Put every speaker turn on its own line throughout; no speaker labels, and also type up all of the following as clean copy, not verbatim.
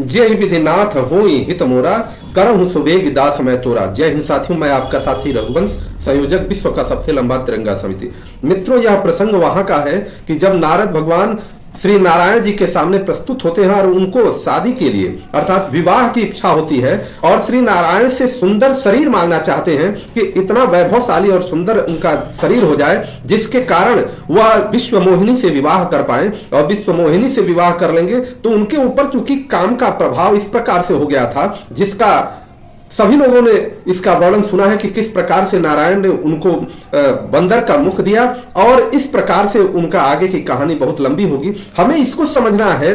जय विधिनाथ होई हित मोरा, करहु सुबेग दास मैं तोरा। जय हिंद साथियों, मैं आपका साथी रघुवंश, संयोजक विश्व का सबसे लंबा तिरंगा समिति। मित्रों, यह प्रसंग वहां का है कि जब नारद भगवान श्री नारायण जी के सामने प्रस्तुत होते हैं और उनको शादी के लिए अर्थात विवाह की इच्छा होती है और श्री नारायण से सुंदर शरीर मांगना चाहते हैं कि इतना वैभवशाली और सुंदर उनका शरीर हो जाए जिसके कारण वह विश्व मोहिनी से विवाह कर पाए। और विश्व मोहिनी से विवाह कर लेंगे तो उनके ऊपर चूंकि काम का प्रभाव इस प्रकार से हो गया था, जिसका सभी लोगों ने इसका वर्णन सुना है कि किस प्रकार से नारायण ने उनको बंदर का मुख दिया, और इस प्रकार से उनका आगे की कहानी बहुत लंबी होगी। हमें इसको समझना है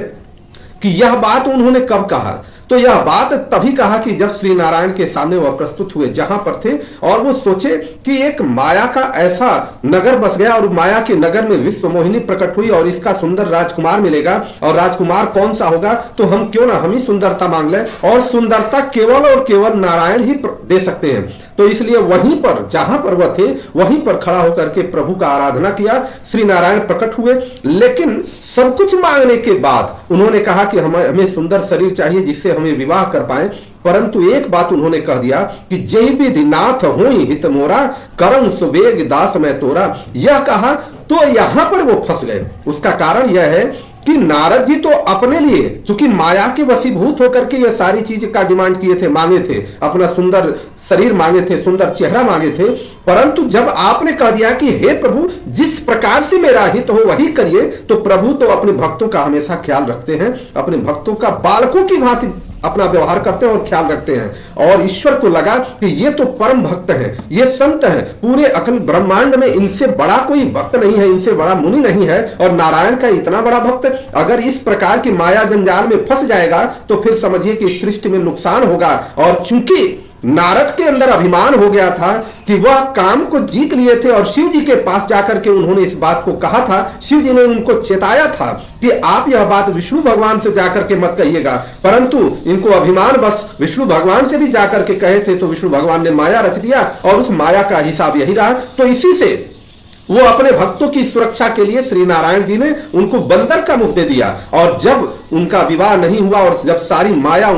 कि यह बात उन्होंने कब कहा। तो यह बात तभी कहा कि जब श्री नारायण के सामने वह प्रस्तुत हुए जहां पर थे, और वो सोचे कि एक माया का ऐसा नगर बस गया और माया के नगर में विश्व मोहिनी प्रकट हुई और इसका सुंदर राजकुमार मिलेगा। और राजकुमार कौन सा होगा, तो हम ही सुंदरता मांग लें, और सुंदरता केवल और केवल नारायण ही दे सकते हैं। तो इसलिए वहीं पर जहां पर वह थे वहीं पर खड़ा होकर के प्रभु का आराधना किया। श्री नारायण प्रकट हुए, लेकिन सब कुछ मांगने के बाद उन्होंने कहा कि हमें सुंदर शरीर चाहिए जिससे हमें विवाह कर पाए। परंतु एक बात उन्होंने कह दिया कि जय विधिनाथ होई हित मोरा, करम सुबेग दास मैं तोरा। यह कहा तो यहां पर वो फंस गए। उसका कारण यह है कि नारद जी तो अपने लिए चूंकि माया के वशीभूत होकर के ये सारी चीज का डिमांड किए थे, मांगे थे, अपना सुंदर शरीर मांगे थे, सुंदर चेहरा मांगे थे। परंतु जब आपने कह दिया कि हे प्रभु जिस प्रकार से मेरा हित हो वही करिए, तो प्रभु तो अपने भक्तों का हमेशा ख्याल रखते हैं, अपने भक्तों का बालकों की भांति अपना व्यवहार करते हैं और ख्याल रखते हैं। और ईश्वर को लगा कि ये तो परम भक्त हैं, ये संत हैं, पूरे अखिल ब्रह्मांड में इनसे बड़ा कोई भक्त नहीं है, इनसे बड़ा मुनि नहीं है। और नारायण का इतना बड़ा भक्त अगर इस प्रकार की माया जंजाल में फंस जाएगा तो फिर समझिए कि सृष्टि में नुकसान होगा। और चूंकि नारद के अंदर अभिमान हो गया था कि वह काम को जीत लिए थे और शिव जी के पास जाकर के उन्होंने इस बात को कहा था, शिव जी ने उनको चेताया था कि आप यह बात विष्णु भगवान से जाकर के मत कहिएगा। परंतु इनको अभिमान बस विष्णु भगवान से भी जाकर के कहे थे तो विष्णु भगवान ने माया रच दिया और उस माया का हिसाब यही रहा। तो इसी से वो अपने भक्तों की सुरक्षा के लिए श्री नारायण जी ने उनको बंदर का मुख दे दिया। और जब उनका विवाह नहीं हुआ और जब सारी माया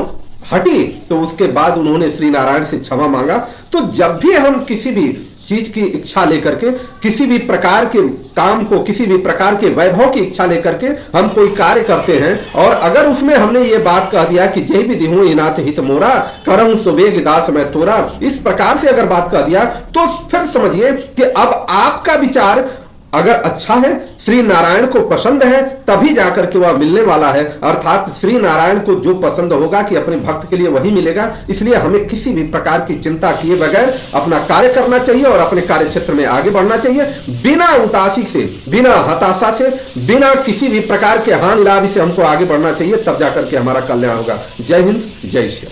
हटी तो उसके बाद उन्होंने श्री नारायण से क्षमा मांगा। तो जब भी हम किसी भी चीज की इच्छा लेकर के, किसी भी प्रकार के काम को, किसी भी प्रकार के वैभव की इच्छा लेकर के हम कोई कार्य करते हैं और अगर उसमें हमने ये बात कह दिया कि जय विधि हूं इनाथ हित मोरा, करहु सुबेग दास मैं तोरा, इस प्रकार से अगर बात कह दिया तो फिर समझिए कि अब आपका विचार अगर अच्छा है, श्री नारायण को पसंद है, तभी जाकर के वह मिलने वाला है। अर्थात श्री नारायण को जो पसंद होगा कि अपने भक्त के लिए वही मिलेगा। इसलिए हमें किसी भी प्रकार की चिंता किए बगैर अपना कार्य करना चाहिए और अपने कार्य क्षेत्र में आगे बढ़ना चाहिए, बिना उदासी से, बिना हताशा से, बिना किसी भी प्रकार के हानि लाभ से हमको आगे बढ़ना चाहिए, तब जाकर के हमारा कल्याण होगा। जय हिंद, जय श्री राम।